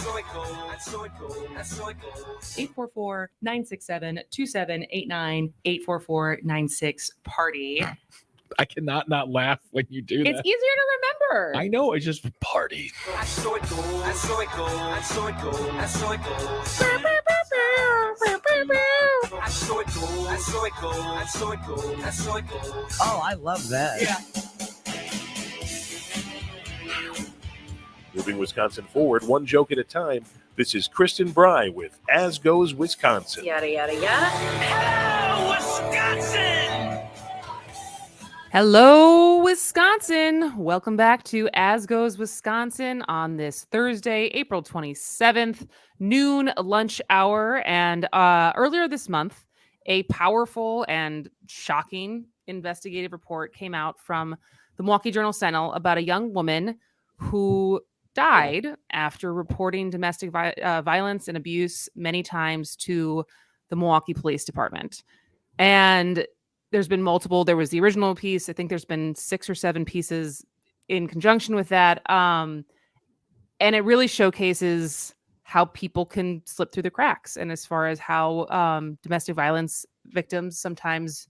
844-967-2789, 844-96-PARTY. I cannot not laugh when you do that. It's easier to remember. I know, it's just party. Oh, I love that. Yeah. Moving Wisconsin forward, one joke at a time. This is Kristen Bry with As Goes Wisconsin. Yada, yada, yada. Hello, Wisconsin! Hello, Wisconsin. Welcome back to As Goes Wisconsin on this Thursday, April 27th, noon lunch hour. And earlier this month, a powerful and shocking investigative report came out from the Milwaukee Journal-Sentinel about a young woman who died after reporting domestic violence and abuse many times to the Milwaukee Police Department. And there's been multiple. There was the original piece. I think there's been 6 or 7 pieces in conjunction with that. And it really showcases how people can slip through the cracks. And as far as how domestic violence victims sometimes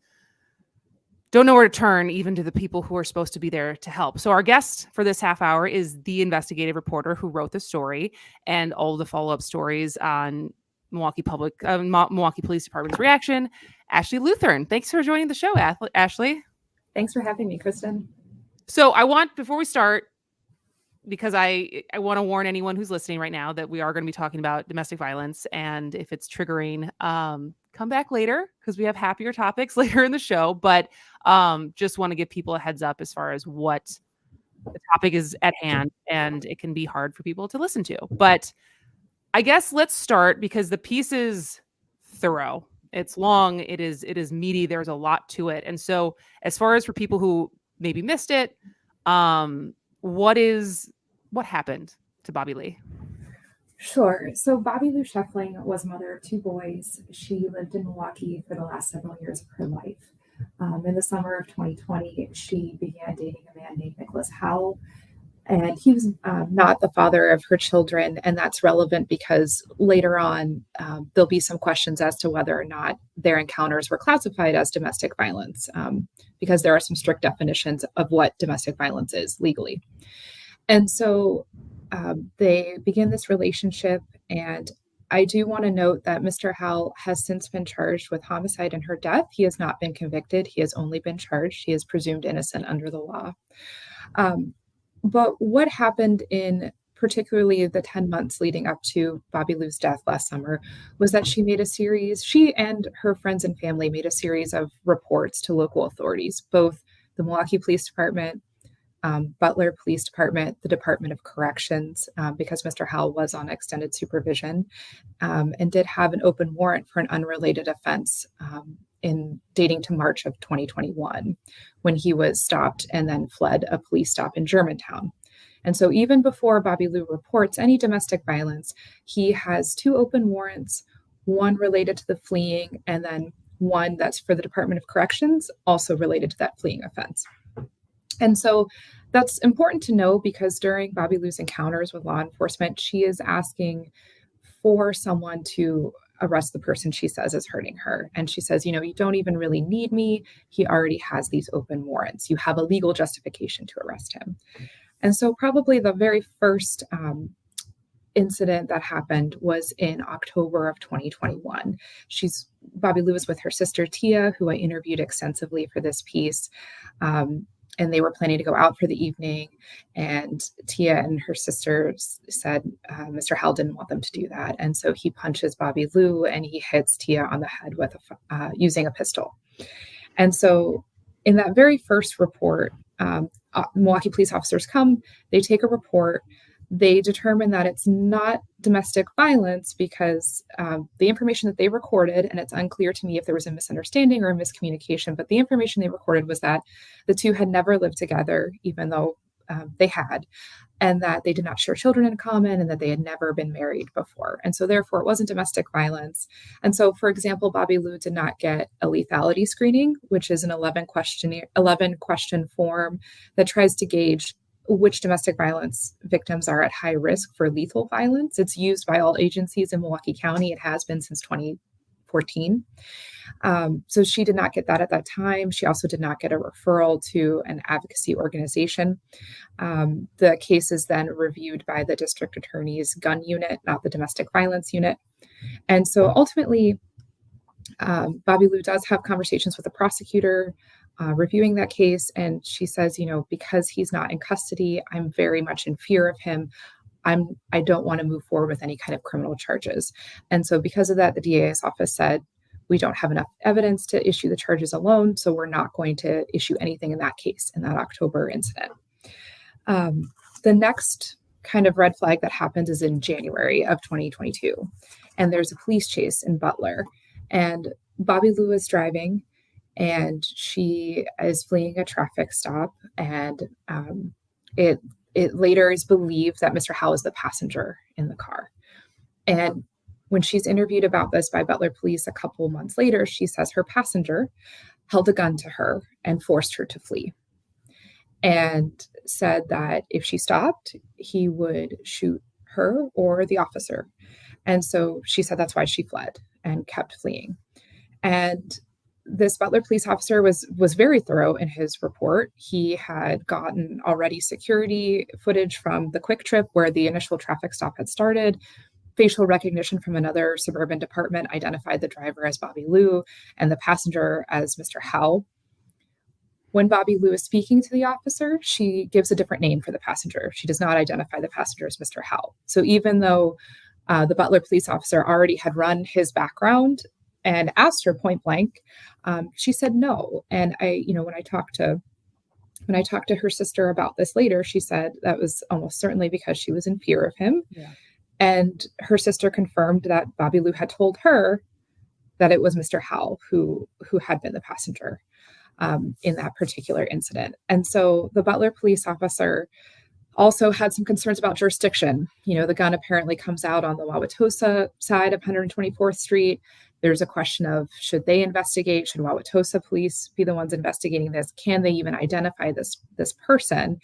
don't know where to turn, even to the people who are supposed to be there to help. So our guest for this half hour is the investigative reporter who wrote the story and all the follow-up stories on Milwaukee Police Department's reaction, Ashley Luthern. Thanks for joining the show, Ashley. Thanks for having me, Kristen. So before we start, because I want to warn anyone who's listening right now that we are going to be talking about domestic violence, and if it's triggering, come back later because we have happier topics later in the show. But just want to give people a heads up as far as what the topic is at hand, and it can be hard for people to listen to. But I guess let's start because the piece is thorough. It's long. It is meaty. There's a lot to it. And so as far as for people who maybe missed it, what happened to Bobby Lee? Sure. So Bobby Lou Scheffling was mother of 2 boys. She lived in Milwaukee for the last several years of her life. In the summer of 2020, she began dating a man named Nicholas Howell. And he was not the father of her children. And that's relevant because later on, there'll be some questions as to whether or not their encounters were classified as domestic violence, because there are some strict definitions of what domestic violence is legally. And so they begin this relationship. And I do want to note that Mr. Howell has since been charged with homicide in her death. He has not been convicted. He has only been charged. He is presumed innocent under the law. But what happened in particularly the 10 months leading up to Bobby Lou's death last summer was that she and her friends and family made a series of reports to local authorities, both the Milwaukee Police Department, Butler Police Department, the Department of Corrections, because Mr. Howell was on extended supervision, and did have an open warrant for an unrelated offense in dating to March of 2021, when he was stopped and then fled a police stop in Germantown. And so even before Bobby Lou reports any domestic violence, he has 2 open warrants, one related to the fleeing, and then one that's for the Department of Corrections, also related to that fleeing offense. And so that's important to know because during Bobby Lou's encounters with law enforcement, she is asking for someone to arrest the person she says is hurting her. And she says, you don't even really need me. He already has these open warrants. You have a legal justification to arrest him. And so probably the very first incident that happened was in October of 2021. Bobby Lou was with her sister, Tia, who I interviewed extensively for this piece. And they were planning to go out for the evening. And Tia and her sister said Mr. Howell didn't want them to do that. And so he punches Bobby Lou and he hits Tia on the head with using a pistol. And so in that very first report, Milwaukee police officers come, they take a report. They determine that it's not domestic violence because the information that they recorded, and it's unclear to me if there was a misunderstanding or a miscommunication, but the information they recorded was that the 2 had never lived together, even though they had, and that they did not share children in common, and that they had never been married before. And so therefore it wasn't domestic violence. And so, for example, Bobby Lou did not get a lethality screening, which is an 11 question form that tries to gauge which domestic violence victims are at high risk for lethal violence. It's used by all agencies in Milwaukee County. It has been since 2014. So she did not get that at that time. She also did not get a referral to an advocacy organization. The case is then reviewed by the district attorney's gun unit, not the domestic violence unit. And so ultimately, Bobby Lou does have conversations with the prosecutor reviewing that case. And she says, because he's not in custody, I'm very much in fear of him. I don't want to move forward with any kind of criminal charges. And so because of that, the DA's office said, we don't have enough evidence to issue the charges alone, so we're not going to issue anything in that case, in that October incident. The next kind of red flag that happens is in January of 2022. And there's a police chase in Butler. And Bobby Lou is driving, and she is fleeing a traffic stop. And it later is believed that Mr. Howell is the passenger in the car. And when she's interviewed about this by Butler police a couple months later, she says her passenger held a gun to her and forced her to flee, and said that if she stopped, he would shoot her or the officer. And so she said that's why she fled and kept fleeing. And this Butler police officer was very thorough in his report. He had gotten already security footage from the Quick Trip where the initial traffic stop had started. Facial recognition from another suburban department identified the driver as Bobby Lou and the passenger as Mr. Howell. When Bobby Lou is speaking to the officer, she gives a different name for the passenger. She does not identify the passenger as Mr. Howell. So even though the Butler police officer already had run his background and asked her point blank, she said no. And when I talked to her sister about this later, she said that was almost certainly because she was in fear of him. Yeah. And her sister confirmed that Bobby Lou had told her that it was Mr. Howell who had been the passenger in that particular incident. And so the Butler police officer also had some concerns about jurisdiction. The gun apparently comes out on the Wauwatosa side of 124th Street. There's a question of, should they investigate? Should Wauwatosa police be the ones investigating this? Can they even identify this person?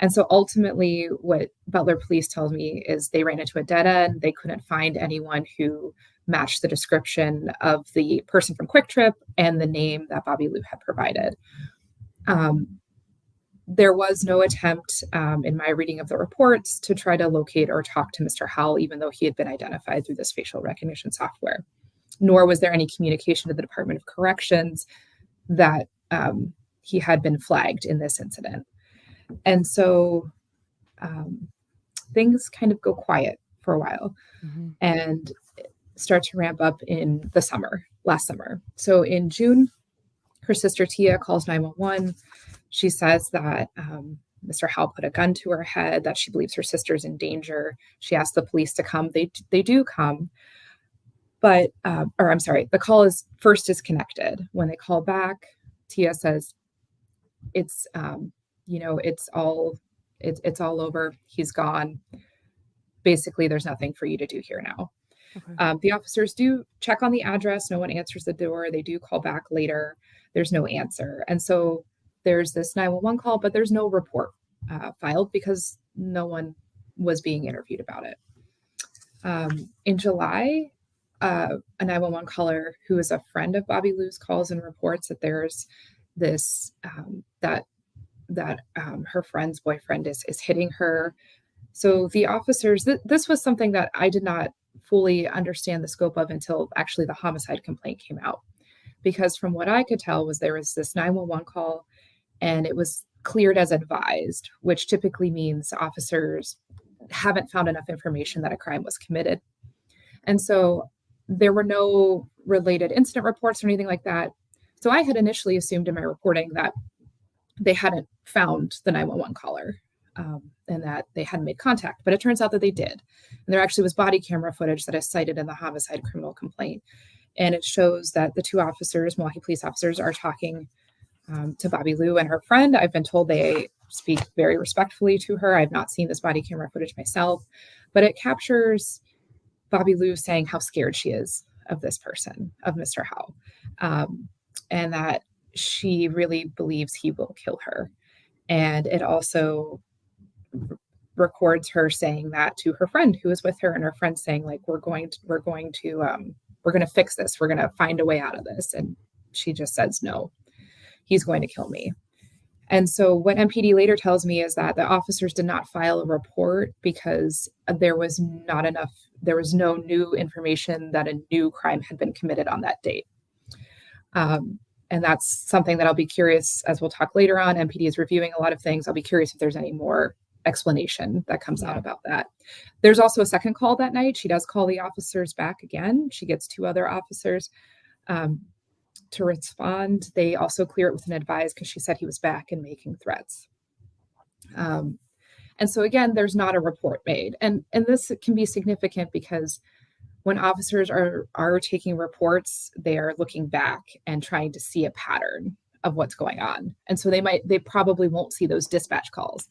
And so ultimately, what Butler police tells me is they ran into a dead end. They couldn't find anyone who matched the description of the person from Quick Trip and the name that Bobby Lou had provided. There was no attempt in my reading of the reports to try to locate or talk to Mr. Howell, even though he had been identified through this facial recognition software. Nor was there any communication to the Department of Corrections that he had been flagged in this incident. And so things kind of go quiet for a while and start to ramp up in the last summer. So in June, her sister Tia calls 911. She says that Mr. Howell put a gun to her head, that she believes her sister's in danger. She asks the police to come. They do come. But, the call is connected. When they call back, Tia says, it's all over. He's gone. Basically, there's nothing for you to do here now. Okay. The officers do check on the address. No one answers the door. They do call back later. There's no answer. And so there's this 911 call, but there's no report filed because no one was being interviewed about it. In July, a 911 caller who is a friend of Bobby Lou's calls and reports that there's this, that her friend's boyfriend is hitting her. So the officers, this was something that I did not fully understand the scope of until actually the homicide complaint came out. Because from what I could tell was there was this 911 call and it was cleared as advised, which typically means officers haven't found enough information that a crime was committed. And so there were no related incident reports or anything like that. So I had initially assumed in my reporting that they hadn't found the 911 caller and that they hadn't made contact, but it turns out that they did. And there actually was body camera footage that is cited in the homicide criminal complaint. And it shows that the two officers, Milwaukee police officers, are talking to Bobby Lou and her friend. I've been told they speak very respectfully to her. I've not seen this body camera footage myself, but it captures Bobby Lou saying how scared she is of this person, of Mr. Howell, and that she really believes he will kill her. And it also records her saying that to her friend who was with her, and her friend saying, like, we're going to fix this. We're going to find a way out of this. And she just says, no, he's going to kill me. And so what MPD later tells me is that the officers did not file a report because there was no new information that a new crime had been committed on that date. And that's something that I'll be curious, as we'll talk later on. MPD is reviewing a lot of things. I'll be curious if there's any more explanation that comes out about that. There's also a second call that night. She does call the officers back again. She gets 2 other officers to respond. They also clear it with an advise because she said he was back and making threats. And so again, there's not a report made. And this can be significant because when officers are taking reports, they are looking back and trying to see a pattern of what's going on. And so they probably won't see those dispatch calls.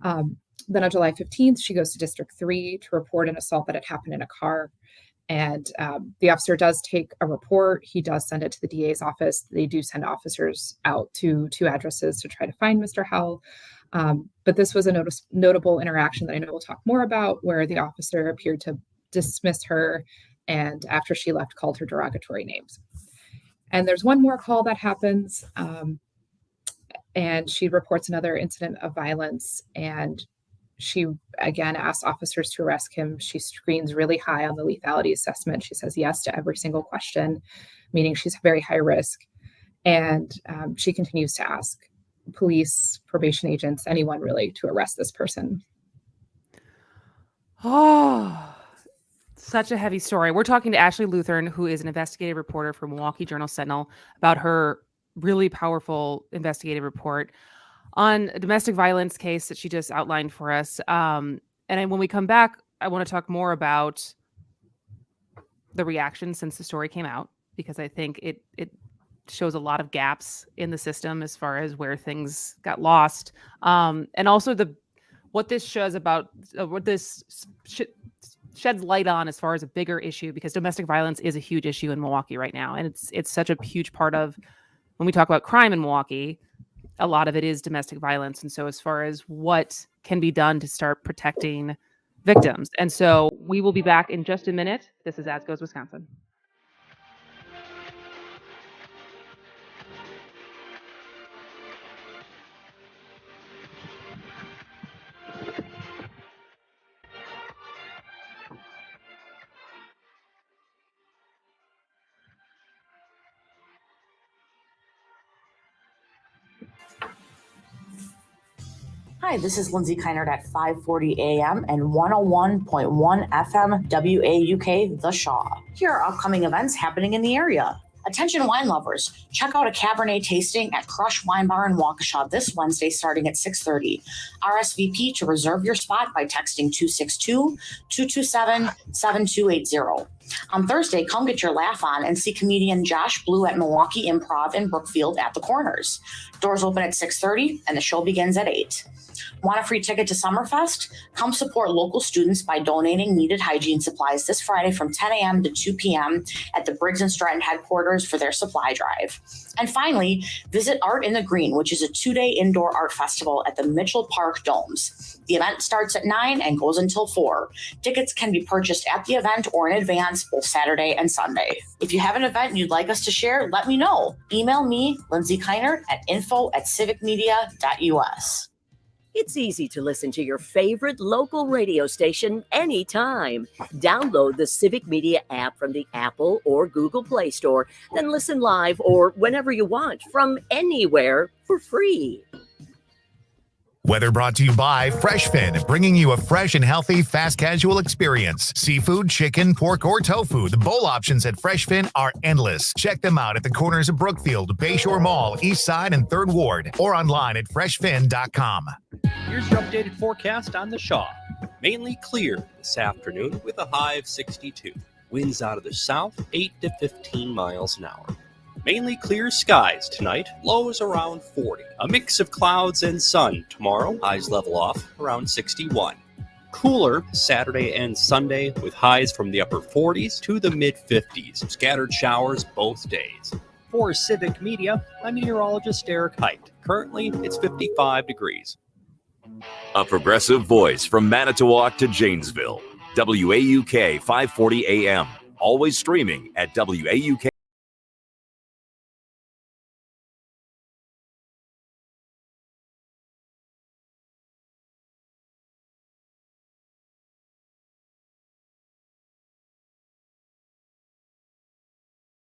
Then on July 15th, she goes to District 3 to report an assault that had happened in a car. And the officer does take a report. He does send it to the DA's office. They do send officers out to 2 addresses to try to find Mr. Howell. But this was a notable interaction that I know we'll talk more about, where the officer appeared to dismiss her, and after she left, called her derogatory names. And there's one more call that happens, and she reports another incident of violence, and she again asks officers to arrest him. She screens really high on the lethality assessment. She says yes to every single question, meaning she's very high risk. And she continues to ask police, probation agents, anyone really, to arrest this person. Oh, such a heavy story. We're talking to Ashley Luthern, who is an investigative reporter for Milwaukee Journal-Sentinel, about her really powerful investigative report on a domestic violence case that she just outlined for us. And then when we come back, I want to talk more about the reaction since the story came out, because I think it shows a lot of gaps in the system as far as where things got lost. And also what this shows about what this sheds light on as far as a bigger issue, because domestic violence is a huge issue in Milwaukee right now. And it's such a huge part of when we talk about crime in Milwaukee, a lot of it is domestic violence. And so as far as what can be done to start protecting victims. And so we will be back in just a minute. This is As Goes Wisconsin. Hi, this is Lindsay Keinert at 540 AM and 101.1 FM WAUK The Shaw. Here are upcoming events happening in the area. Attention wine lovers, check out a Cabernet tasting at Crush Wine Bar in Waukesha this Wednesday starting at 6:30. RSVP to reserve your spot by texting 262-227-7280. On Thursday, come get your laugh on and see comedian Josh Blue at Milwaukee Improv in Brookfield at the Corners. Doors open at 6:30 and the show begins at 8. Want a free ticket to Summerfest? Come support local students by donating needed hygiene supplies this Friday from 10 a.m. to 2 p.m. at the Briggs & Stratton headquarters for their supply drive. And finally, visit Art in the Green, which is a 2-day indoor art festival at the Mitchell Park Domes. The event starts at 9 and goes until 4. Tickets can be purchased at the event or in advance both Saturday and Sunday. If you have an event you'd like us to share, let me know. Email me, Lindsay Keinert, at info@civicmedia.us. It's easy to listen to your favorite local radio station anytime. Download the Civic Media app from the Apple or Google Play Store, then listen live or whenever you want from anywhere for free. Weather brought to you by FreshFin, bringing you a fresh and healthy fast casual experience. Seafood, chicken, pork, or tofu. The bowl options at FreshFin are endless. Check them out at the corners of Brookfield, Bayshore Mall, East Side, and 3rd Ward, or online at freshfin.com. Here's your updated forecast on the Shaw. Mainly clear this afternoon with a high of 62. Winds out of the south, 8 to 15 miles an hour. Mainly clear skies tonight, lows around 40. A mix of clouds and sun tomorrow, highs level off around 61. Cooler Saturday and Sunday with highs from the upper 40s to the mid 50s. Scattered showers both days. For Civic Media, I'm meteorologist Eric Height. Currently, it's 55 degrees. A progressive voice from Manitowoc to Janesville. WAUK 540 AM. Always streaming at WAUK.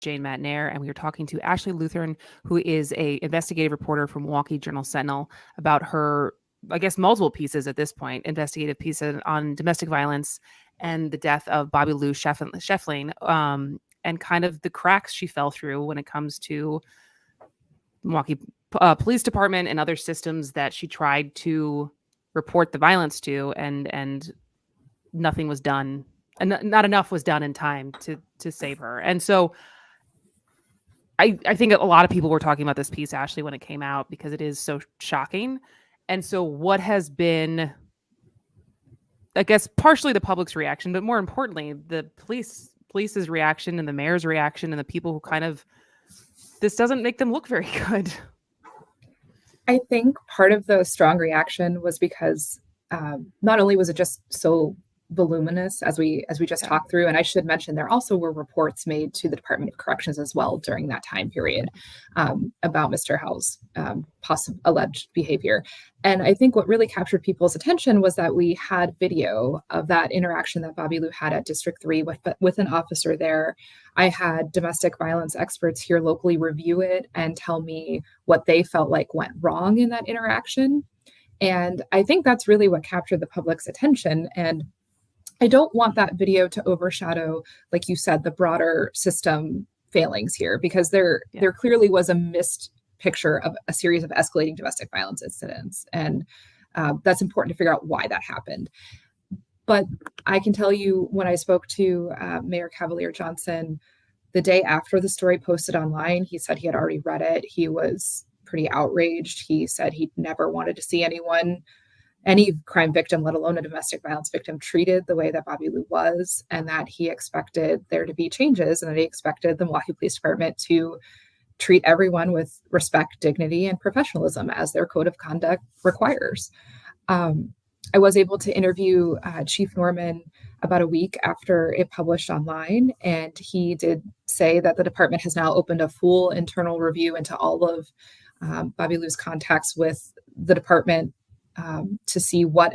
Jane Matnair, and we were talking to Ashley Luthern, who is a investigative reporter from Milwaukee Journal-Sentinel, about her, I guess, multiple pieces at this point, investigative pieces on domestic violence and the death of Bobby Lou Scheffling, and kind of the cracks she fell through when it comes to Milwaukee Police Department and other systems that she tried to report the violence to, and nothing was done, and not enough was done in time to save her. And so I think a lot of people were talking about this piece, Ashley, when it came out, because it is so shocking. And so what has been, I guess, partially the public's reaction, but more importantly, the police's reaction and the mayor's reaction and the people who kind of, this doesn't make them look very good. I think part of the strong reaction was because not only was it just so voluminous as we just talked through, and I should mention there also were reports made to the Department of Corrections as well during that time period about Mr. Howell's possible alleged behavior. And I think what really captured people's attention was that we had video of that interaction that Bobby Lou had at District 3 with an officer there. I had domestic violence experts here locally review it and tell me what they felt like went wrong in that interaction. And I think that's really what captured the public's attention. And I don't want that video to overshadow, like you said, the broader system failings here, because there clearly was a missed picture of a series of escalating domestic violence incidents. And that's important to figure out why that happened. But I can tell you, when I spoke to Mayor Cavalier Johnson the day after the story posted online, he said he had already read it. He was pretty outraged. He said he'd never wanted to see any crime victim, let alone a domestic violence victim, treated the way that Bobby Lou was, and that he expected there to be changes, and that he expected the Milwaukee Police Department to treat everyone with respect, dignity, and professionalism as their code of conduct requires. I was able to interview Chief Norman about a week after it published online, and he did say that the department has now opened a full internal review into all of Bobby Lou's contacts with the department to see what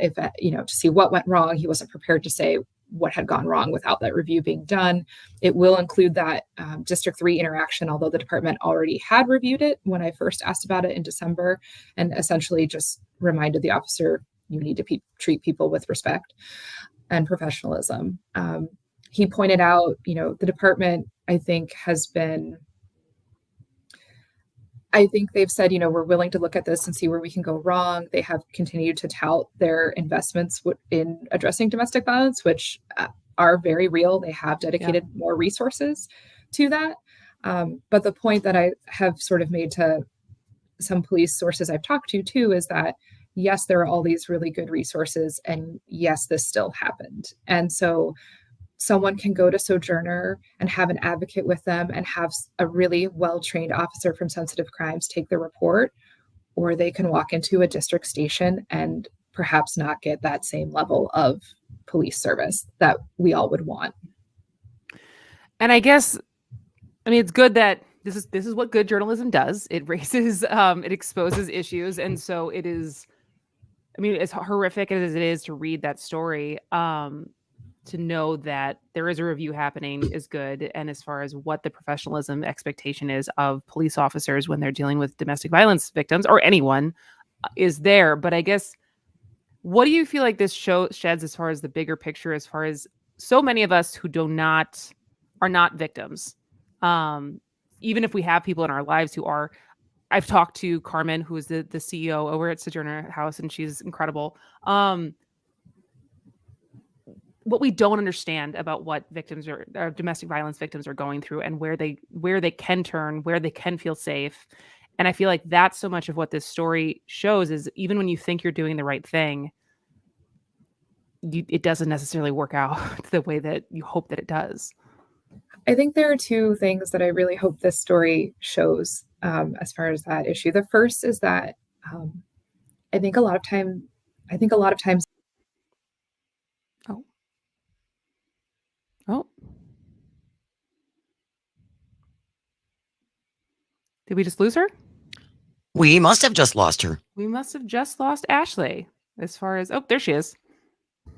went wrong. He wasn't prepared to say what had gone wrong without that review being done. It will include that District 3 interaction, although the department already had reviewed it when I first asked about it in December, and essentially just reminded the officer, you need to treat people with respect and professionalism. He pointed out, the department, I think they've said, we're willing to look at this and see where we can go wrong. They have continued to tout their investments in addressing domestic violence, which are very real. They have dedicated more resources to that. But the point that I have sort of made to some police sources I've talked to too is that, yes, there are all these really good resources, and yes, this still happened. And so someone can go to Sojourner and have an advocate with them and have a really well-trained officer from sensitive crimes take the report, or they can walk into a district station and perhaps not get that same level of police service that we all would want. And I guess, it's good that this is what good journalism does. It raises, it exposes issues. And so it is, as horrific as it is to read that story, to know that there is a review happening is good. And as far as what the professionalism expectation is of police officers when they're dealing with domestic violence victims or anyone is there. But I guess, what do you feel like this show sheds as far as the bigger picture, as far as so many of us who are not victims? Even if we have people in our lives who are, I've talked to Carmen, who is the CEO over at Sojourner House, and she's incredible. What we don't understand about what victims or domestic violence victims are going through, and where they can turn, where they can feel safe. And I feel like that's so much of what this story shows is, even when you think you're doing the right thing, it doesn't necessarily work out the way that you hope that it does. I think there are two things that I really hope this story shows as far as that issue. The first is that I think a lot of time I think a lot of times. Oh. Did we just lose her? We must have just lost her. We must have just lost Ashley. As far as there she is.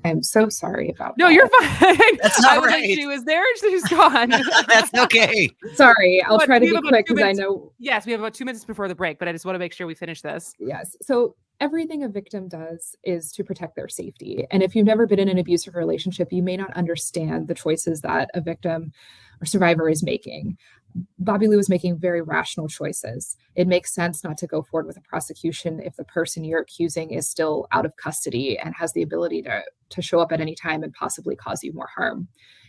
I'm so sorry about No, that. you're fine. That's not I was right. like, she was there and she's gone. That's okay. Sorry, I'll But try to we be have about quick 2 because I minutes. know. Yes, we have about 2 minutes before the break, but I just want to make sure we finish this. Yes. So everything a victim does is to protect their safety. And if you've never been in an abusive relationship, you may not understand the choices that a victim or survivor is making. Bobby Lou is making very rational choices. It makes sense not to go forward with a prosecution if the person you're accusing is still out of custody and has the ability to show up at any time and possibly cause you more harm.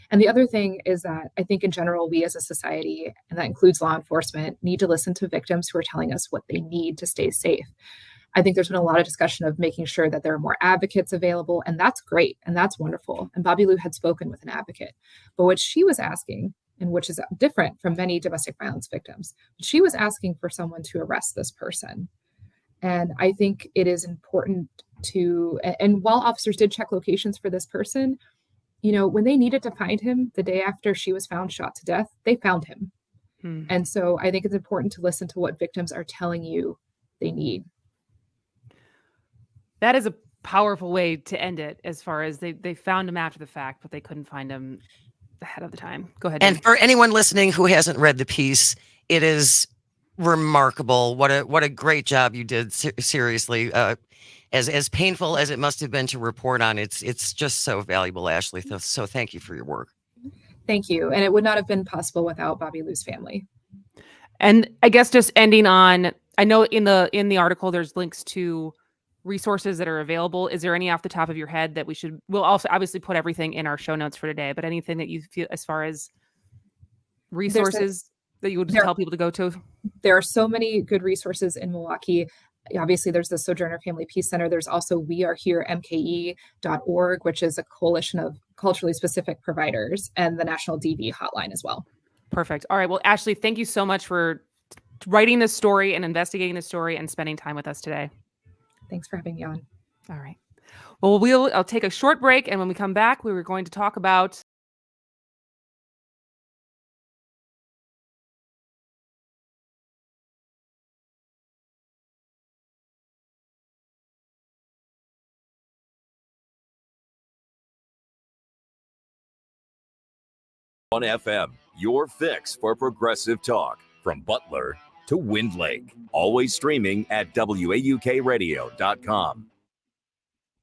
And the other thing is that I think in general, we as a society, and that includes law enforcement, need to listen to victims who are telling us what they need to stay safe. I think there's been a lot of discussion of making sure that there are more advocates available, and that's great and that's wonderful. And Bobby Lou had spoken with an advocate, but what she was asking, and which is different from many domestic violence victims, she was asking for someone to arrest this person. And I think it is important to, and while officers did check locations for this person, when they needed to find him the day after she was found shot to death, they found him. And so I think it's important to listen to what victims are telling you they need. That is a powerful way to end it, as far as they found him after the fact, but they couldn't find him ahead of the time. Go ahead. And Jen. for anyone listening who hasn't read the piece, it is remarkable. What a great job you did. Seriously, as painful as it must have been to report on, it's just so valuable, Ashley. So thank you for your work. Thank you. And it would not have been possible without Bobby Lou's family. And I guess just ending on, I know in the article there's links to resources that are available. Is there any off the top of your head that we'll also obviously put everything in our show notes for today, but anything that you feel as far as resources that you would tell people to go to? There are so many good resources in Milwaukee. Obviously, there's the Sojourner Family Peace Center. There's also weareheremke.org, which is a coalition of culturally specific providers, and the National DV hotline as well. Perfect. All right. Well, Ashley, thank you so much for writing this story and investigating this story and spending time with us today. Thanks for having me on. All right. Well, I'll take a short break, and when we come back, we were going to talk about on FM, your fix for progressive talk from Butler to Wind Lake. Always streaming at WAUKradio.com.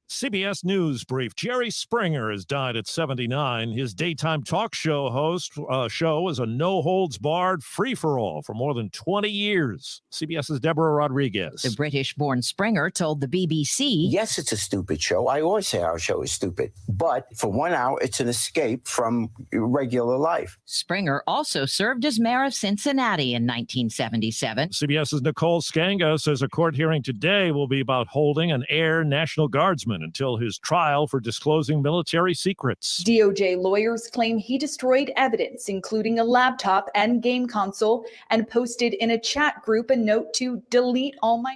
CBS News Brief. Jerry Springer has died at 79. His daytime talk show show is a no-holds-barred free-for-all for more than 20 years. CBS's Deborah Rodriguez. The British-born Springer told the BBC, "Yes, it's a stupid show. I always say our show is stupid. But for 1 hour, it's an escape from regular life." Springer also served as mayor of Cincinnati in 1977. CBS's Nicole Skanga says a court hearing today will be about holding an Air National Guardsman until his trial for disclosing military secrets. DOJ lawyers claim he destroyed evidence, including a laptop and game console, and posted in a chat group a note to delete all my.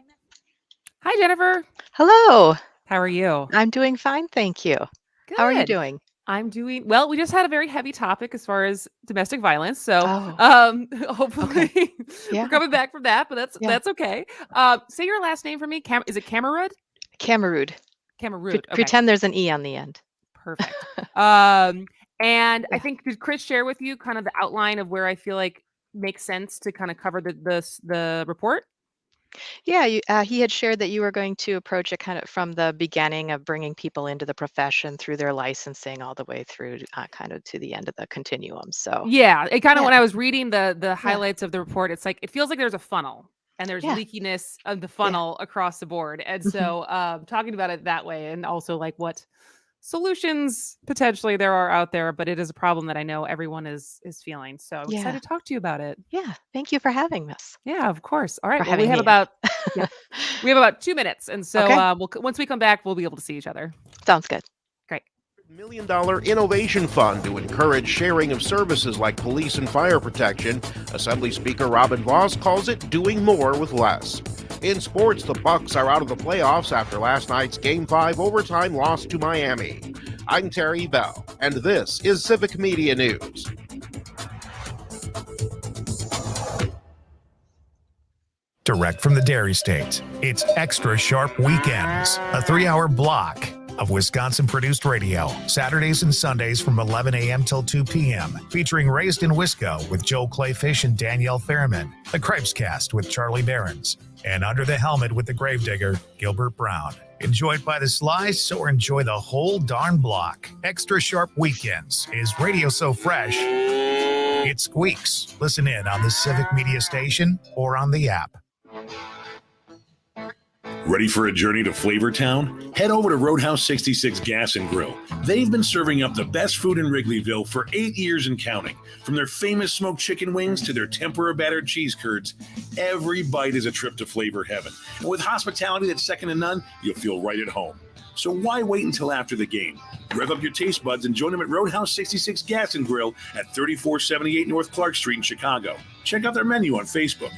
Hi, Jennifer. Hello. How are you? I'm doing fine, thank you. Good. How are you doing? I'm doing well. We just had a very heavy topic as far as domestic violence, so hopefully we're coming back from that. But that's okay. Say your last name for me. Is it Kammerud? Kammerud. Kammerud. Okay. Pretend there's an E on the end. Perfect. And I think, did Chris share with you kind of the outline of where I feel like makes sense to kind of cover the report? Yeah, he had shared that you were going to approach it kind of from the beginning of bringing people into the profession through their licensing all the way through kind of to the end of the continuum. So yeah, it kind of when I was reading the highlights of the report, it's like it feels like there's a funnel. And there's leakiness of the funnel across the board. And so talking about it that way, and also like what solutions potentially there are out there, but it is a problem that I know everyone is feeling. So I'm excited to talk to you about it. Yeah. Thank you for having us. Yeah, of course. All right. For Well, we having have me. about 2 minutes. And so Okay. once we come back, we'll be able to see each other. Sounds good. Great. $1 million innovation fund to encourage sharing of services like police and fire protection. Assembly Speaker Robin Voss calls it doing more with less. In sports, the Bucks are out of the playoffs after last night's Game 5 overtime loss to Miami. I'm Terry Bell, and this is Civic Media News. Direct from the Dairy State, it's Extra Sharp Weekends, a 3-hour block of Wisconsin-produced radio, Saturdays and Sundays from 11 a.m. till 2 p.m., featuring Raised in Wisco with Joel Clayfish and Danielle Fairman, The Cripescast with Charlie Behrens, and Under the Helmet with the Gravedigger, Gilbert Brown. Enjoyed by the slice or enjoy the whole darn block. Extra Sharp Weekends is radio so fresh, it squeaks. Listen in on the Civic Media Station or on the app. Ready for a journey to Flavortown? Head over to Roadhouse 66 Gas and Grill. They've been serving up the best food in Wrigleyville for 8 years and counting. From their famous smoked chicken wings to their tempura battered cheese curds, every bite is a trip to flavor heaven. And with hospitality that's second to none, you'll feel right at home. So why wait until after the game? Rev up your taste buds and join them at Roadhouse 66 Gas and Grill at 3478 North Clark Street in Chicago. Check out their menu on Facebook.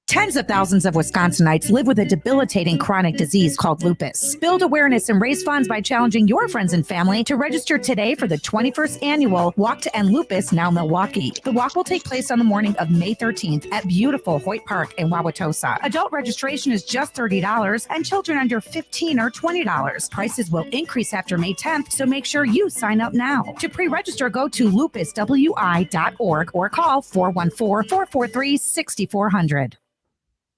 Tens of thousands of Wisconsinites live with a debilitating chronic disease called lupus. Build awareness and raise funds by challenging your friends and family to register today for the 21st annual Walk to End Lupus Now Milwaukee. The walk will take place on the morning of May 13th at beautiful Hoyt Park in Wauwatosa. Adult registration is just $30 and children under 15 are $20. Prices will increase after May 10th, so make sure you sign up now. To pre-register, go to lupuswi.org or call 414-443-6400.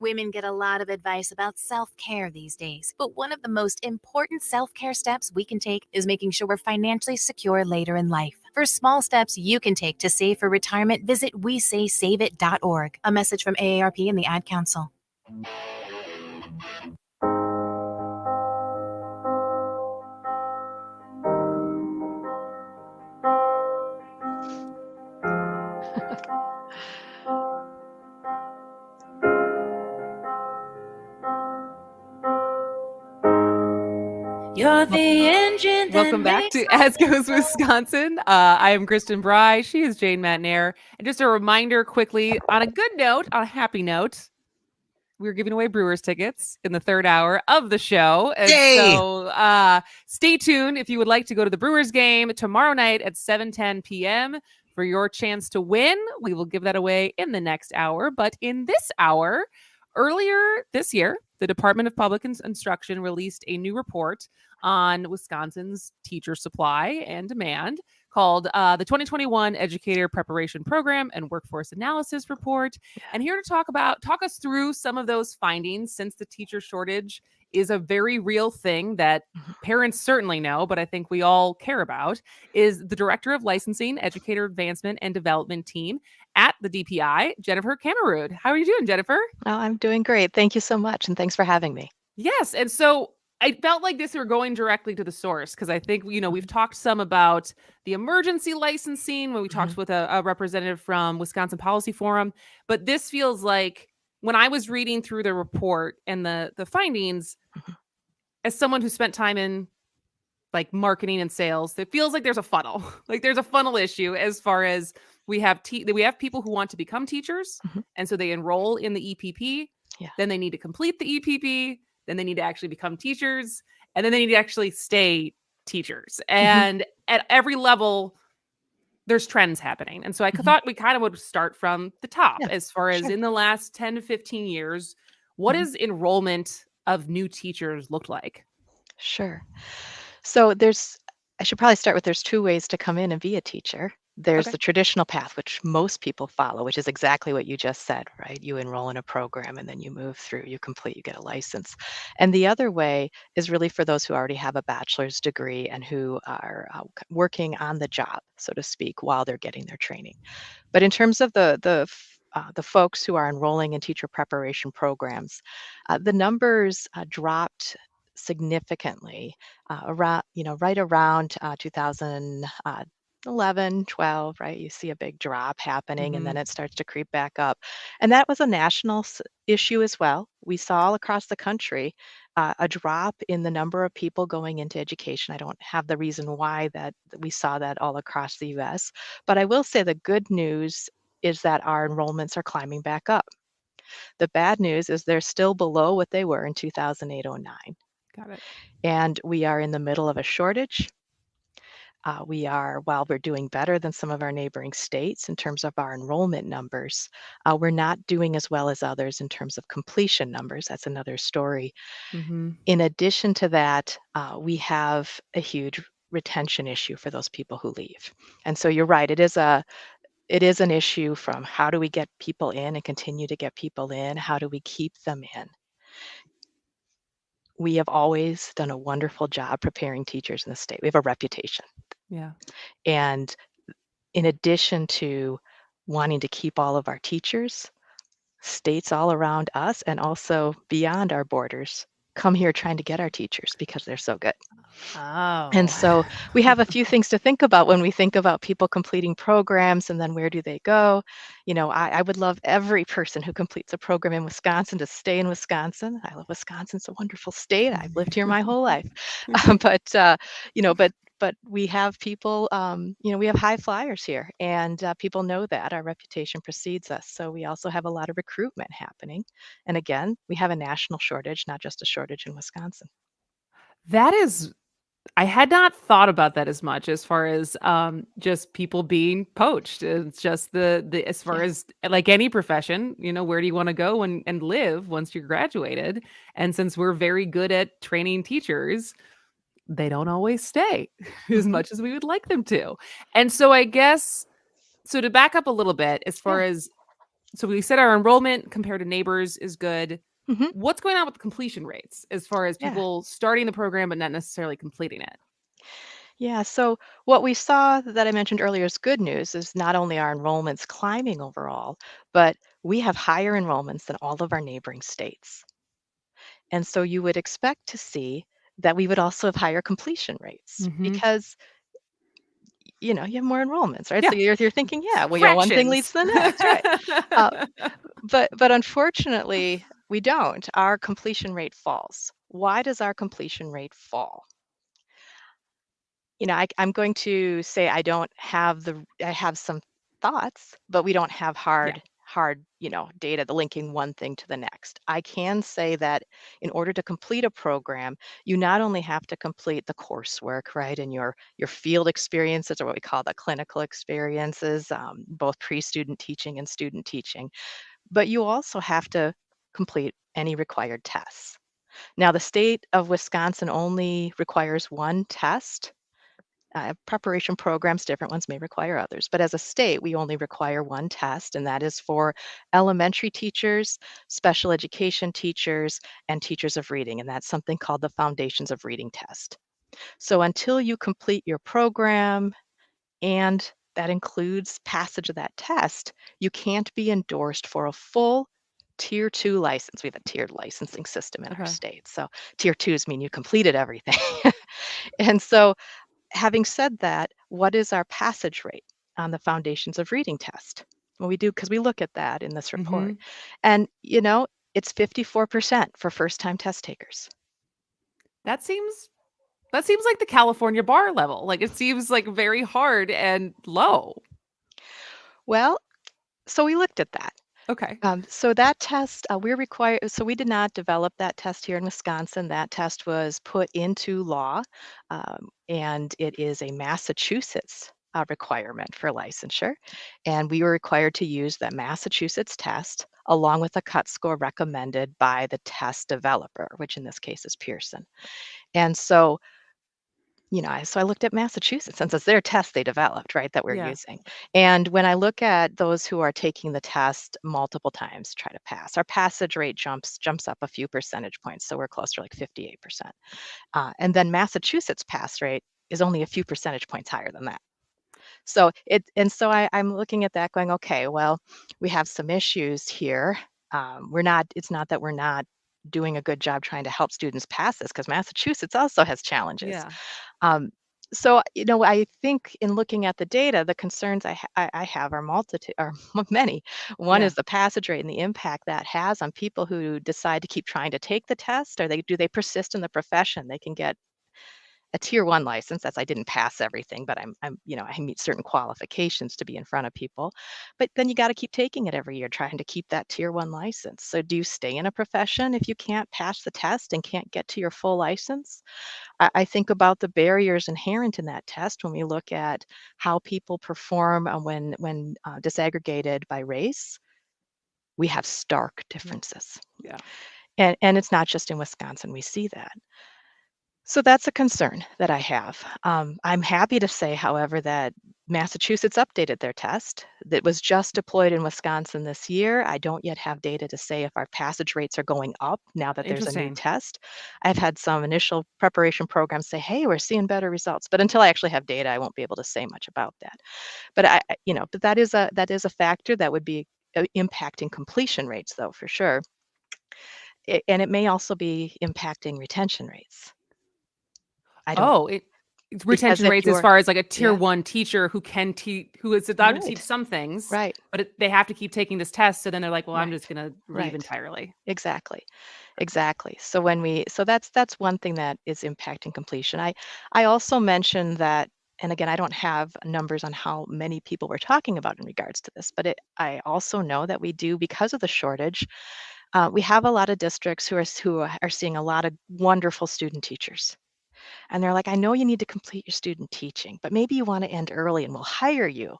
Women get a lot of advice about self-care these days, but one of the most important self-care steps we can take is making sure we're financially secure later in life. For small steps you can take to save for retirement, visit WeSaySaveIt.org. A message from AARP and the Ad Council. You're the engine. Welcome back to As Goes Wisconsin. I am Kristen Bry. She is Jane Matnair. And just a reminder quickly, on a good note, on a happy note, we're giving away Brewers tickets in the third hour of the show. And so stay tuned if you would like to go to the Brewers game tomorrow night at 7:10 p.m. for your chance to win. We will give that away in the next hour. But in this hour, earlier this year, the Department of Public Instruction released a new report on Wisconsin's teacher supply and demand called the 2021 Educator Preparation Program and Workforce Analysis Report. And here to talk us through some of those findings, since the teacher shortage is a very real thing that parents certainly know, but I think we all care about, is the Director of Licensing, Educator Advancement and Development team at the DPI, Jennifer Kammerud. How are you doing, Jennifer? Oh, I'm doing great. Thank you so much. And thanks for having me. Yes. And so I felt like we were going directly to the source, because I think, we've talked some about the emergency licensing when we talked with a representative from Wisconsin Policy Forum. But this feels like, when I was reading through the report and the findings, as someone who spent time in like marketing and sales, it feels like there's a funnel. Like there's a funnel issue as far as we have people who want to become teachers, and so they enroll in the EPP. Then they need to complete the EPP. Then they need to actually become teachers, and then they need to actually stay teachers. And at every level, there's trends happening. And so I thought we kind of would start from the top as far as in the last 10 to 15 years, what does enrollment of new teachers look like? Sure. So I should probably start with, there's two ways to come in and be a teacher. There's the traditional path, which most people follow, which is exactly what you just said, right? You enroll in a program and then you move through, you complete, you get a license. And the other way is really for those who already have a bachelor's degree and who are working on the job, so to speak, while they're getting their training. But in terms of the folks who are enrolling in teacher preparation programs, the numbers dropped significantly around, right around 2011, 12, right? You see a big drop happening and then it starts to creep back up. And that was a national issue as well. We saw all across the country a drop in the number of people going into education. I don't have the reason why that we saw that all across the US, but I will say the good news is that our enrollments are climbing back up. The bad news is they're still below what they were in 2008-09. Got it. And we are in the middle of a shortage. While we're doing better than some of our neighboring states in terms of our enrollment numbers, we're not doing as well as others in terms of completion numbers. That's another story. Mhm. In addition to that, we have a huge retention issue for those people who leave. And so you're right, it is an issue from how do we get people in and continue to get people in? How do we keep them in? We have always done a wonderful job preparing teachers in the state. We have a reputation. Yeah. And in addition to wanting to keep all of our teachers, states all around us and also beyond our borders come here trying to get our teachers because they're so good. Oh. And so we have a few things to think about when we think about people completing programs and then where do they go? I would love every person who completes a program in Wisconsin to stay in Wisconsin. I love Wisconsin. It's a wonderful state. I've lived here my whole life. But we have people, we have high flyers here and people know that our reputation precedes us. So we also have a lot of recruitment happening. And again, we have a national shortage, not just a shortage in Wisconsin. I had not thought about that as much as far as just people being poached. It's just the as far as like any profession, where do you want to go and live once you're graduated? And since we're very good at training teachers, they don't always stay as much as we would like them to. And so I guess, so to back up a little bit, as far as, so we said our enrollment compared to neighbors is good. What's going on with the completion rates as far as people starting the program but not necessarily completing it? Yeah, so what we saw that I mentioned earlier is good news is not only our enrollments climbing overall, but we have higher enrollments than all of our neighboring states. And so you would expect to see that we would also have higher completion rates because you have more enrollments, right? Yeah. So you're thinking, one thing leads to the next, right? But unfortunately, we don't. Our completion rate falls. Why does our completion rate fall? I'm going to say I have some thoughts, but we don't have hard data linking one thing to the next. I can say that in order to complete a program, you not only have to complete the coursework, right, and your field experiences, or what we call the clinical experiences, both pre-student teaching and student teaching, but you also have to complete any required tests. Now, the state of Wisconsin only requires one test. Preparation programs, different ones may require others, but as a state, we only require one test, and that is for elementary teachers, special education teachers, and teachers of reading, and that's something called the Foundations of Reading test. So until you complete your program, and that includes passage of that test, you can't be endorsed for a full Tier 2 license. We have a tiered licensing system in our state. So Tier 2s mean you completed everything. And so having said that, what is our passage rate on the Foundations of Reading test? Well, we do because we look at that in this report. And, it's 54% for first-time test takers. That seems like the California bar level. Like, it seems like very hard and low. Well, so we looked at that. Okay. So that test, we're required, so we did not develop that test here in Wisconsin. That test was put into law, and it is a Massachusetts requirement for licensure. And we were required to use the Massachusetts test along with a cut score recommended by the test developer, which in this case is Pearson. And so so I looked at Massachusetts since it's their test they developed, right, that we're using. And when I look at those who are taking the test multiple times to try to pass, our passage rate jumps up a few percentage points. So we're closer to like 58%. And then Massachusetts pass rate is only a few percentage points higher than that. So I'm looking at that going, okay, well, we have some issues here. It's not that we're not doing a good job trying to help students pass this, because Massachusetts also has challenges. So, I think in looking at the data, the concerns I have are multitude are many. One Yeah. is the passage rate and the impact that has on people who decide to keep trying to take the test, or do they persist in the profession? They can get a tier one license. That's I didn't pass everything, but I meet certain qualifications to be in front of people. But then you got to keep taking it every year, trying to keep that tier one license. So do you stay in a profession if you can't pass the test and can't get to your full license? I think about the barriers inherent in that test when we look at how people perform when disaggregated by race. We have stark differences. Yeah. And it's not just in Wisconsin, we see that. So that's a concern that I have. I'm happy to say, however, that Massachusetts updated their test that was just deployed in Wisconsin this year. I don't yet have data to say if our passage rates are going up now that there's a new Interesting. test. I've had some initial preparation programs say, hey, we're seeing better results. But until I actually have data, I won't be able to say much about that. But but that is a factor that would be impacting completion rates, though, for sure. And it may also be impacting retention rates. I don't Oh, it's because retention if rates as you're far as like a tier yeah, one teacher who is allowed to teach right, some things, right, but they have to keep taking this test. So then they're like, well, I'm just right, going to leave right. entirely. Exactly. Exactly. So that's one thing that is impacting completion. I also mentioned that, and again, I don't have numbers on how many people we're talking about in regards to this, but I also know that we do because of the shortage. We have a lot of districts who are seeing a lot of wonderful student teachers. And they're like, I know you need to complete your student teaching, but maybe you want to end early and we'll hire you.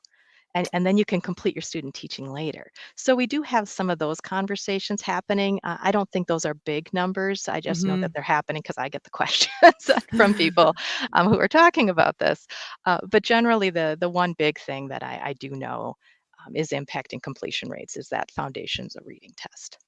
And then you can complete your student teaching later. So we do have some of those conversations happening. I don't think those are big numbers. I just know that Hmm. they're happening because I get the questions from people who are talking about this. But generally, the one big thing that I do know is impacting completion rates is that foundations of reading test.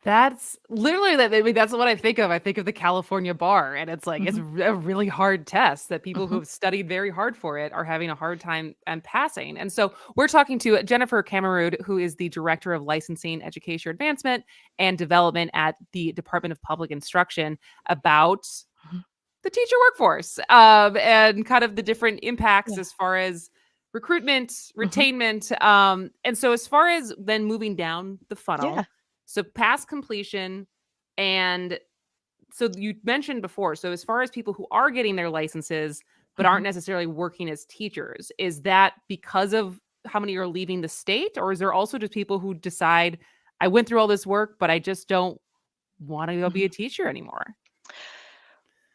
That's literally that. I mean, that's what I think of. I think of the California bar, and it's like it's Hmm. a really hard test that people who Hmm. have studied very hard for it are having a hard time and passing. And so we're talking to Jennifer Kammerud, who is the director of licensing, educator advancement, and development at the Department of Public Instruction, about Mhm. the teacher workforce, and kind of the different impacts Yeah. as far as recruitment, Hmm. retainment. And so as far as then moving down the Yeah. funnel, so past completion, and so you mentioned before, so as far as people who are getting their licenses but aren't Hmm. necessarily working as teachers, is that because of how many are leaving the state, or is there also just people who decide, I went through all this work, but I just don't want to go be a Hmm. teacher anymore?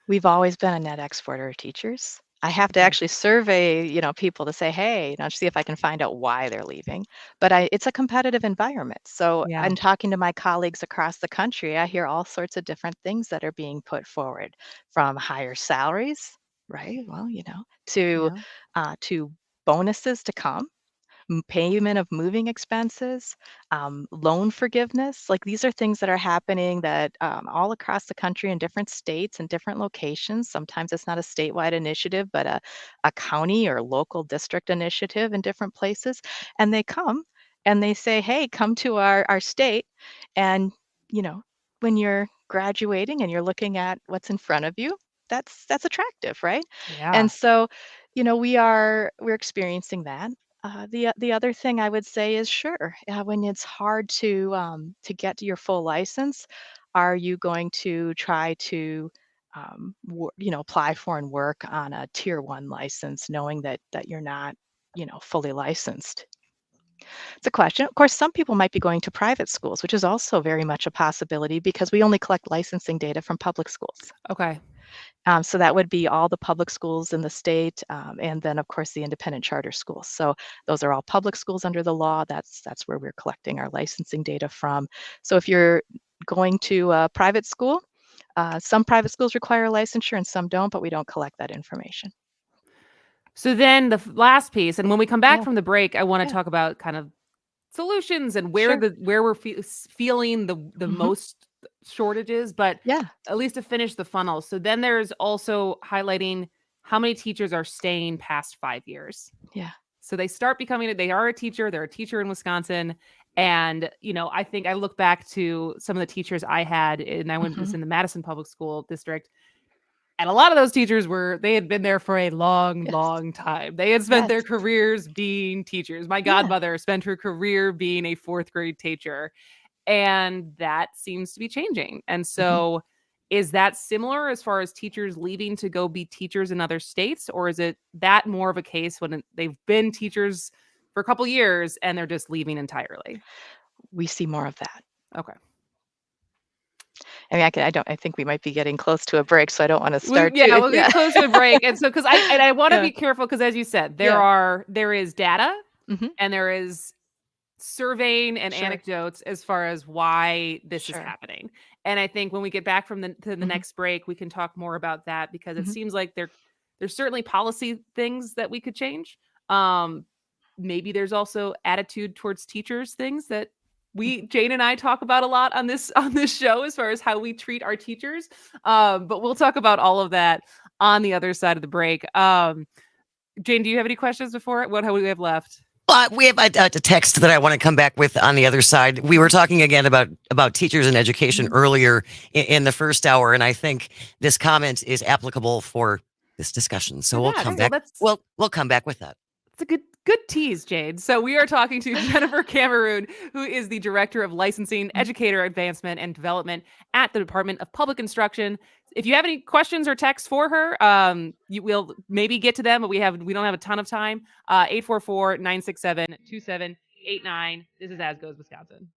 We've always been a net exporter of teachers. I have to Okay. actually survey, people to say, hey, see if I can find out why they're leaving. But it's a competitive environment. So Yeah. I'm talking to my colleagues across the country. I hear all sorts of different things that are being put forward, from higher salaries, right? Well, Yeah. to bonuses to come, payment of moving expenses, loan forgiveness. Like, these are things that are happening that all across the country in different states and different locations. Sometimes it's not a statewide initiative, but a county or local district initiative in different places. And they come and they say, hey, come to our state. And, when you're graduating and you're looking at what's in front of you, that's attractive, right? And Yeah. so, we're experiencing that. The other thing I would say is, sure, when it's hard to get to your full license, are you going to try to apply for and work on a tier one license, knowing that you're not fully licensed? It's a question. Of course, some people might be going to private schools, which is also very much a possibility because we only collect licensing data from public schools. Okay. So that would be all the public schools in the state, and then, of course, the independent charter schools. So those are all public schools under the law. That's where we're collecting our licensing data from. So if you're going to a private school, some private schools require licensure and some don't, but we don't collect that information. So then the last piece, and when we come back Yeah, from the break, I want to yeah, talk about kind of solutions and sure. where we're feeling the Hmm. most shortages, but Yeah, at least to finish the funnel. So then there's also highlighting how many teachers are staying past 5 years. yeah. So they are a teacher, they're a teacher in Wisconsin. And, I think I look back to some of the teachers I had, and I went Hmm. this in the Madison Public School District. And a lot of those teachers they had been there for a long, long time. They had spent their careers being teachers. My godmother spent her career being a fourth grade teacher. And that seems to be changing. And so is that similar as far as teachers leaving to go be teachers in other states? Or is it that more of a case when they've been teachers for a couple years and they're just leaving entirely? We see more of that. Okay. I mean, I think we might be getting close to a break, so I don't want to start. We'll get close to a break. And so, I want to Yeah. be careful because, as you said, there is data and there is surveying and anecdotes as far as why this is happening. And I think when we get back from the next break, we can talk more about that because it seems like there's certainly policy things that we could change. Maybe there's also attitude towards teachers things that Jane and I talk about a lot on this show as far as how we treat our teachers. But we'll talk about all of that on the other side of the break. Jane, do you have any questions before what we have left? We have a text that I want to come back with on the other side. We were talking again about teachers and education earlier in the first hour, and I think this comment is applicable for this discussion. So we'll come back. We'll come back with that. It's a good tease, Jade. So we are talking to Jennifer Kammerud, who is the Director of Licensing, Educator Advancement and Development at the Department of Public Instruction. If you have any questions or texts for her, you will maybe get to them, but we don't have a ton of time. 844-967-2789. This is As Goes Wisconsin.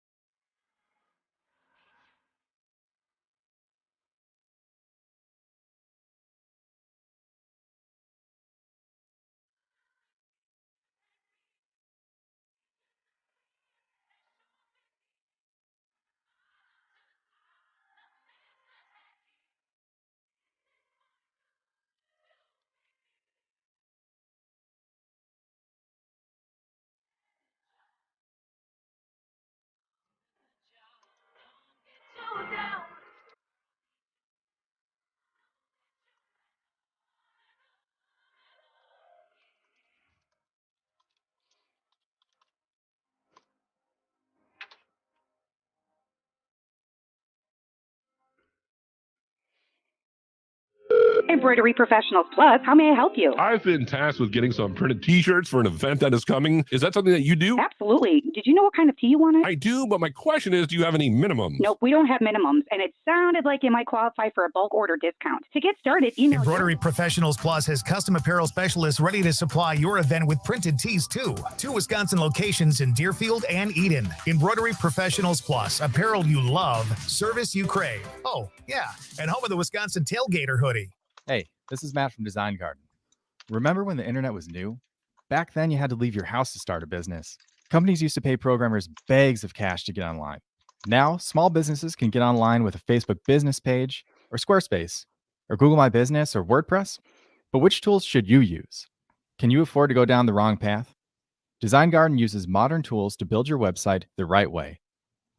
Embroidery Professionals Plus, how may I help you? I've been tasked with getting some printed t-shirts for an event that is coming. Is that something that you do? Absolutely. Did you know what kind of tee you wanted? I do, but my question is, do you have any minimums? Nope, we don't have minimums, and it sounded like you might qualify for a bulk order discount. To get started, email Embroidery Professionals Plus has custom apparel specialists ready to supply your event with printed tees too. 2 Wisconsin locations in Deerfield and Eden. Embroidery Professionals Plus, apparel you love, service you crave. Oh, yeah, and home of the Wisconsin Tailgater hoodie. Hey, this is Matt from Design Garden. Remember when the internet was new? Back then, you had to leave your house to start a business. Companies used to pay programmers bags of cash to get online. Now, small businesses can get online with a Facebook business page, or Squarespace, or Google My Business, or WordPress. But which tools should you use? Can you afford to go down the wrong path? Design Garden uses modern tools to build your website the right way.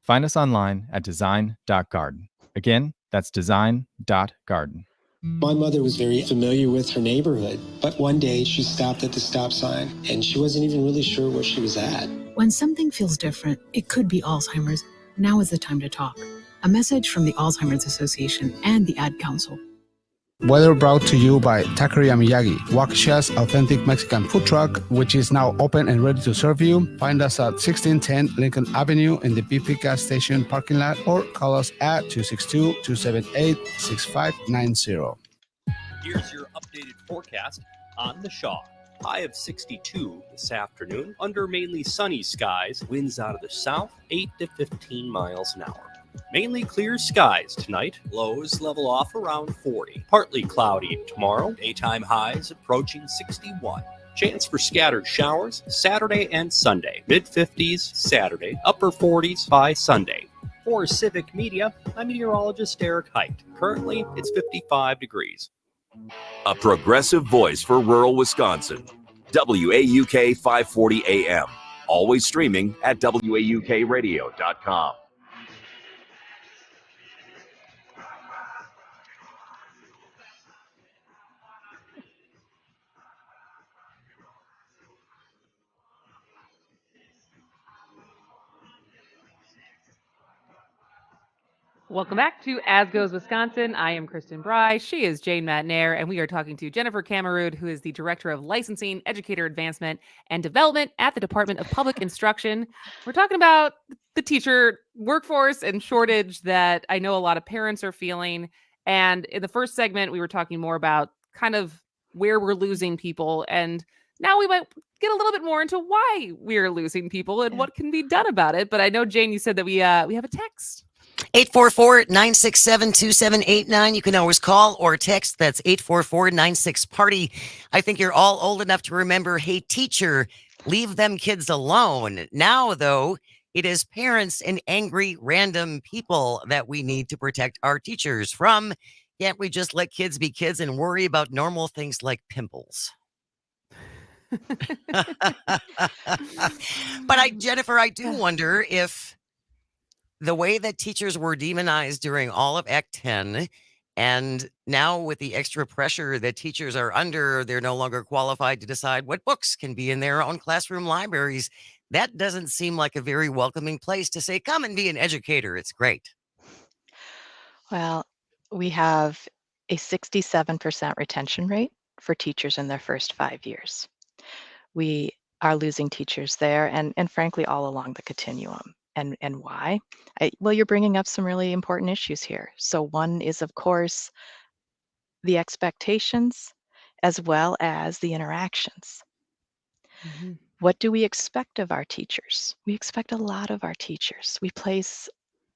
Find us online at design.garden. Again, that's design.garden. My mother was very familiar with her neighborhood, but one day she stopped at the stop sign and she wasn't even really sure where she was at. When something feels different, it could be Alzheimer's. Now is the time to talk. A message from the Alzheimer's Association and the Ad Council. Weather brought to you by Taqueria Miyagi, Waukesha's authentic Mexican food truck, which is now open and ready to serve you. Find us at 1610 Lincoln Avenue in the BP gas station parking lot, or call us at 262-278-6590. Here's your updated forecast on the Shaw. High of 62 this afternoon, under mainly sunny skies, winds out of the south, 8 to 15 miles an hour. Mainly clear skies tonight, lows level off around 40. Partly cloudy tomorrow, daytime highs approaching 61. Chance for scattered showers Saturday and Sunday. Mid-50s Saturday, upper 40s by Sunday. For Civic Media, I'm meteorologist Eric Height. Currently, it's 55 degrees. A progressive voice for rural Wisconsin. WAUK 540 AM. Always streaming at WAUKradio.com. Welcome back to As Goes Wisconsin. I am Kristen Bry. She is Jane Matnair, and we are talking to Jennifer Kammerud, who is the Director of Licensing, Educator Advancement and Development at the Department of Public Instruction. We're talking about the teacher workforce and shortage that I know a lot of parents are feeling. And in the first segment, we were talking more about kind of where we're losing people. And now we might get a little bit more into why we're losing people and what can be done about it. But I know, Jane, you said that we have a text. 844-967-2789. You can always call or text. That's 844-96-PARTY. I think you're all old enough to remember, hey, teacher, leave them kids alone. Now, though, it is parents and angry random people that we need to protect our teachers from. Can't we just let kids be kids and worry about normal things like pimples? But Jennifer, I do wonder if the way that teachers were demonized during all of Act 10, and now with the extra pressure that teachers are under, they're no longer qualified to decide what books can be in their own classroom libraries. That doesn't seem like a very welcoming place to say, come and be an educator. It's great. Well, we have a 67% retention rate for teachers in their first 5 years. We are losing teachers there and frankly, all along the continuum. And why? Well, you're bringing up some really important issues here. So one is, of course, the expectations as well as the interactions. What do we expect of our teachers? We expect a lot of our teachers. We place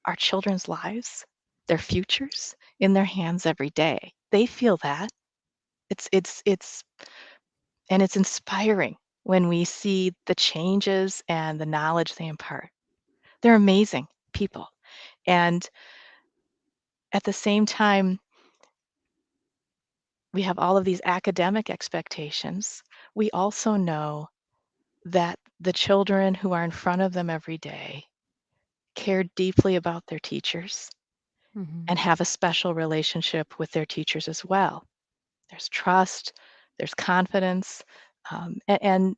our children's lives, their futures, in their hands every day. They feel that. It's inspiring when we see the changes and the knowledge they impart. They're amazing people. And at the same time, we have all of these academic expectations. We also know that the children who are in front of them every day care deeply about their teachers and have a special relationship with their teachers as well. There's trust, there's confidence, and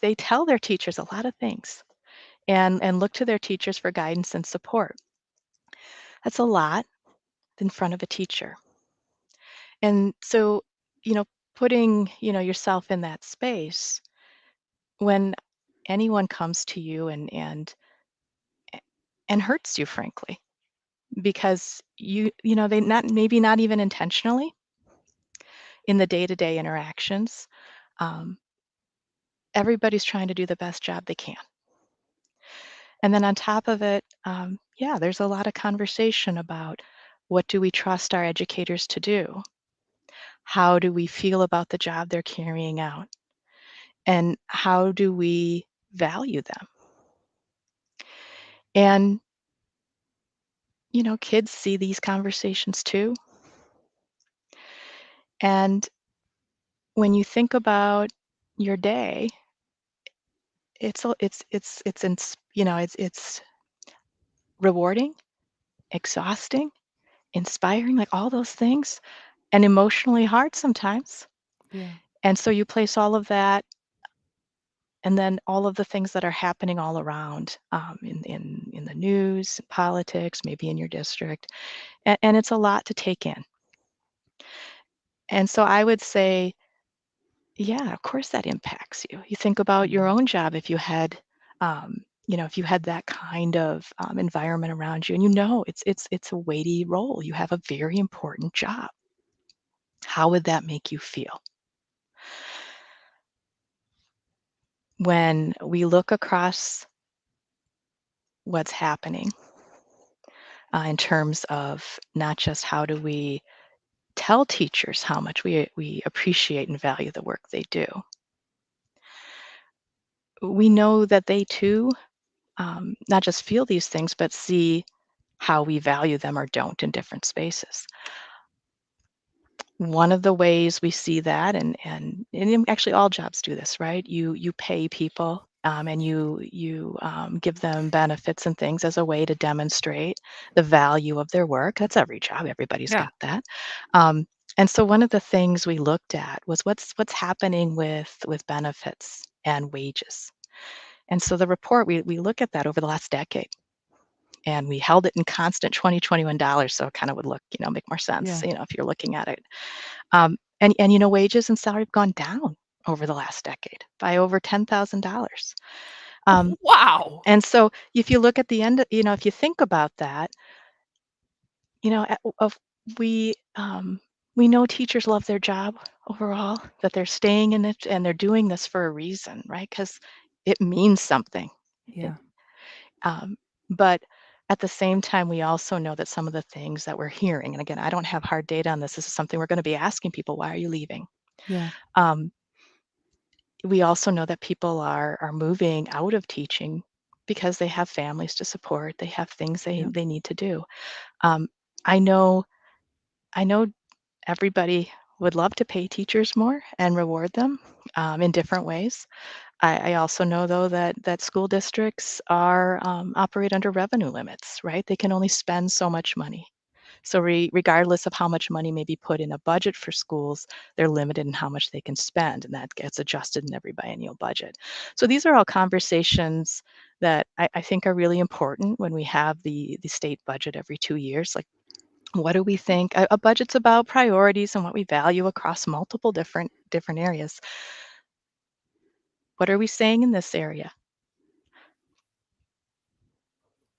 they tell their teachers a lot of things and look to their teachers for guidance and support. That's a lot in front of a teacher. And so, putting, yourself in that space, when anyone comes to you and hurts you, frankly, because they maybe not even intentionally in the day-to-day interactions, everybody's trying to do the best job they can. And then on top of it, there's a lot of conversation about what do we trust our educators to do? How do we feel about the job they're carrying out? And how do we value them? And, kids see these conversations too. And when you think about your day, it's rewarding, exhausting, inspiring, like all those things, and emotionally hard sometimes. Yeah. And so you place all of that, and then all of the things that are happening all around in the news, politics, maybe in your district, and it's a lot to take in. And so I would say, yeah, of course that impacts you. You think about your own job if you had, if you had that kind of environment around you, and it's a weighty role. You have a very important job. How would that make you feel? When we look across what's happening in terms of not just how do we tell teachers how much we appreciate and value the work they do, we know that they too not just feel these things, but see how we value them or don't in different spaces. One of the ways we see that, and actually all jobs do this, right? You pay people and you give them benefits and things as a way to demonstrate the value of their work. That's every job. Everybody's got that. And so one of the things we looked at was what's happening with benefits and wages. And so the report, we look at that over the last decade. and we held it in constant 2021 dollars, so it kind of would look, make more sense, Yeah. if you're looking at it. And wages and salary have gone down over the last decade by over $10,000. Wow. And so if you look at the end, if you think about that, of we know teachers love their job overall, that they're staying in it and they're doing this for a reason, right? Because it means something. Yeah. But at the same time, we also know that some of the things that we're hearing, and again, I don't have hard data on this. This is something we're going to be asking people, why are you leaving? Yeah. We also know that people are moving out of teaching because they have families to support. They have things they need to do. I know everybody would love to pay teachers more and reward them in different ways. I also know, though, that school districts are operate under revenue limits, right? They can only spend so much money. So regardless of how much money may be put in a budget for schools, they're limited in how much they can spend, and that gets adjusted in every biennial budget. So these are all conversations that I think are really important when we have the state budget every 2 years. Like, what do we think? A budget's about priorities and what we value across multiple different areas. What are we saying in this area?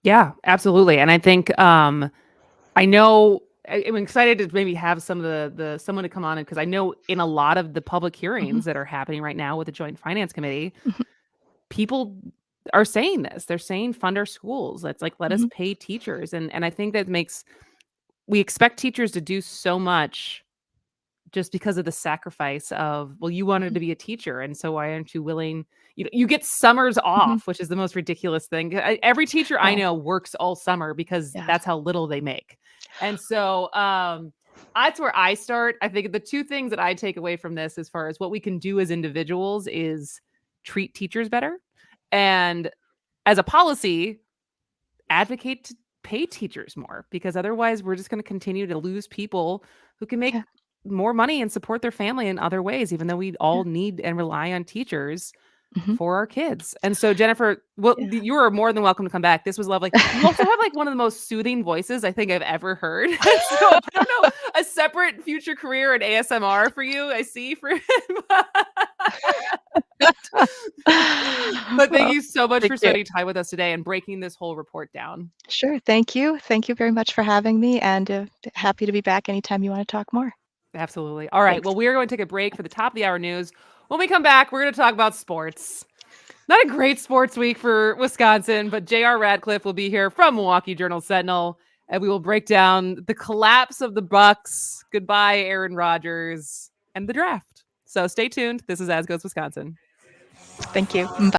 Yeah, absolutely. And I think I know I'm excited to maybe have some of the someone to come on, because I know in a lot of the public hearings that are happening right now with the Joint Finance Committee, people are saying this. They're saying fund our schools. It's like, let us pay teachers. And I think that we expect teachers to do so much just because of the sacrifice of, well, you wanted to be a teacher, and so why aren't you willing? You get summers off, which is the most ridiculous thing. Every teacher I know works all summer because that's how little they make. And so that's where I start. I think the two things that I take away from this, as far as what we can do as individuals, is treat teachers better, and as a policy, advocate to pay teachers more, because otherwise we're just going to continue to lose people who can make more money and support their family in other ways, even though we all need and rely on teachers for our kids. And so, Jennifer, you are more than welcome to come back. This was lovely. You also have like one of the most soothing voices I think I've ever heard. So I don't know, a separate future career in ASMR for you, I see. But thank you so much for spending time with us today and breaking this whole report down. Sure. Thank you. Thank you very much for having me, and happy to be back anytime you want to talk more. Absolutely. All right. Thanks. Well, we are going to take a break for the top of the hour news. When we come back, we're going to talk about sports. Not a great sports week for Wisconsin, but J.R. Radcliffe will be here from Milwaukee Journal-Sentinel, and we will break down the collapse of the Bucks, goodbye Aaron Rodgers, and the draft. So stay tuned. This is As Goes Wisconsin. Thank you. Bye.